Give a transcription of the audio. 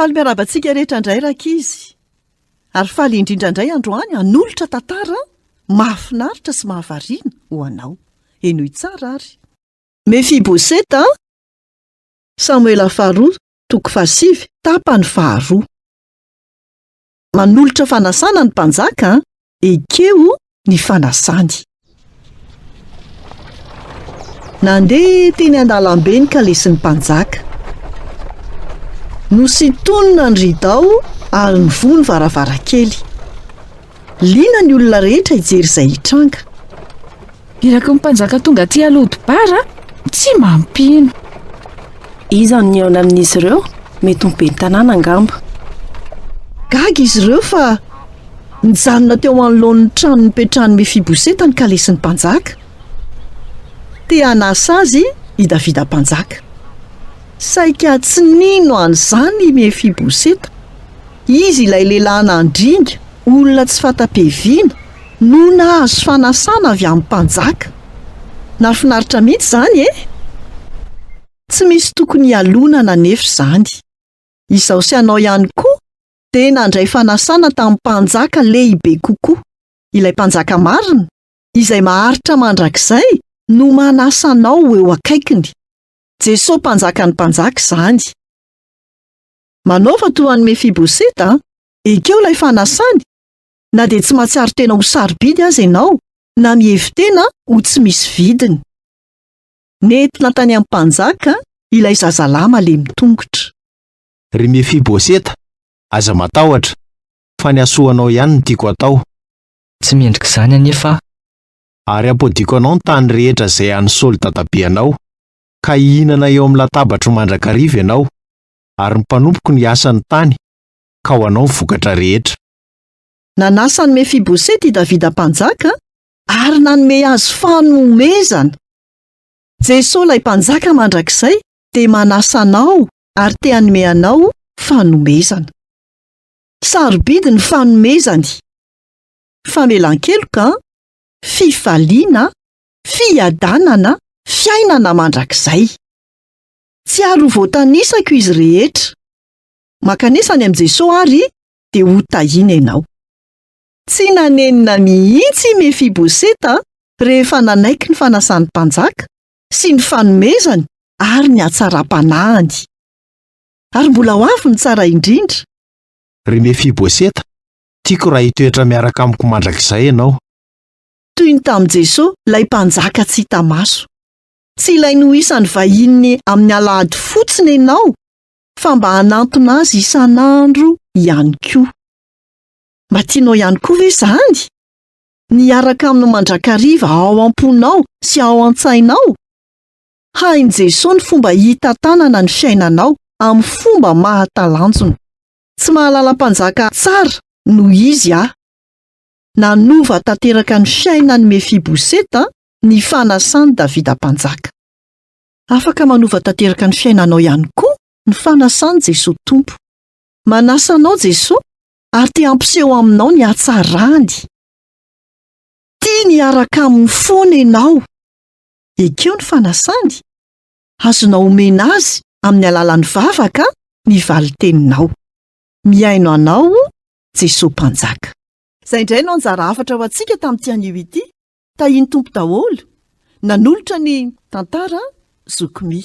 Faly miarabantsika rehetra indray rakizy. Ary faly indrindra indray androany hanolotra tantara mahafinaritra sy mahavariana ho anao. Enoy tsara ary. Mefiboseta, Samuela faharoa, toko 7, tapany faharoa. Manolotra fanasana ny mpanjaka, ekeo ny fanasany. Nandeha teny an-dalambe ny kalesin'ny mpanjaka. Nositonina ny ridao ary nivony varavarankely. Liana ny olona rehetra hijery izay hitranga. Iraka mpanjaka tonga aty alodibara, tsy mampino. Iza ny ao amin'izy ireo? Mety ho ben'ny tanàna angamba. Gaga izy ireo fa nijanona teo anoloan'ny trano nipetrahan'ny Mefiboseta ny kalesin'ny mpanjaka. Te hanasa azy i Davida mpanjaka. Saika tsy nino an'izany Mefiboseta. Izy ilay lehilahy nandringa, olona tsy fatapeviana, no nahazo fanasana avy amin'ny mpanjaka. Nahafinaritra mihitsy izany Tsy misy tokony hialonana nefa izany. Izao sy anao ihany koa dia nandray fanasana tamin'ny mpanjaka lehibe kokoa. Ilay mpanjaka marina, izay maharitra mandrakizay, no manasa anao eo akaikiny. Jesosy mpanjaka ny mpanjaka izany. Manaova toa ny Mefiboseta, ekeo ilay fanasany. Na dia tsy mahatsiaro tena ho sarobidy aza ianao, na mihevitena ho tsy misy vidiny. Nentina tany amin'ny mpanjaka ilay zazalahy malemy tongotra. Ry Mefiboseta, aza matahotra, fa ny asoanao ihany no tiako atao. Tsy mendrika izany anefa. Ary ampodiako anao ny tany rehetra izay an'ny Saoly dadabe anao, ka hihinana eo amin'ny latabatro mandrakariva ianao, ary ny mpanompoko ny asan'ny tany, ka ho anao ny vokatra rehetra. Nanasa ny Mefiboseta i Davida mpanjaka, ary nanome azy fanomezana. Jesosy ilay mpanjaka mandrakizay dia manasa anao ary te hanome anao fanomezana. Sarobidy ny fanomezany. Famelan-keloka, fifaliana, fiadanana, fiainana mandrakizay. Tsy aro voatanisako izy rehetra. Makanesany amin'i Jesosy ary dia ho tahiana ianao. Tsy nanenina mihitsy Mefiboseta rehefa nanaiky ny fanasan'ny mpanjaka sy ny fanomezany ary ny hatsaram-panahiny. Ary mbola ho avy ny tsara indrindra. Ry Mefiboseta, tiako raha hitoetra miaraka amiko mandrakizay ianao. Toy ny tamin'i Jesosy ilay mpanjaka tsy hita maso. Tsy ilainy ho isany vahiny amin'ny alahady fotsiny ianao, fa mba hanantona azy isan'andro ihany koa. Mba tianao ihany koa ve izany? Niaraka amin'ny mandrakariva ao am-ponao sy ao an-tsainao. Hain'i Jesosy ny fomba hita tanana ny fiainanao amin'ny fomba mahatalanjona. Tsy mahalala mpanjaka tsara noho izy nanova tanteraka ny fiainan'ny Mefiboseta ny fanasany Davida mpanjaka. Afaka manova tanteraka ny fiainanao ihany koa ny fanasany Jesosy Tompo. Manasa anao Jesosy ary te hampiseho aminao ny hatsarany. Tia niaraka amin'ny foana ianao. Ekeo ny fanasany. Azonao omena azy amin'ny alalan'ny vavaka ny valiteninao. Miaino anao Jesosy mpanjaka. Izay indray no anjara hafatra ho antsika tamin'ity anio ity. Tahiny tompo daholo. Nanolotra ny tantara Zokomy.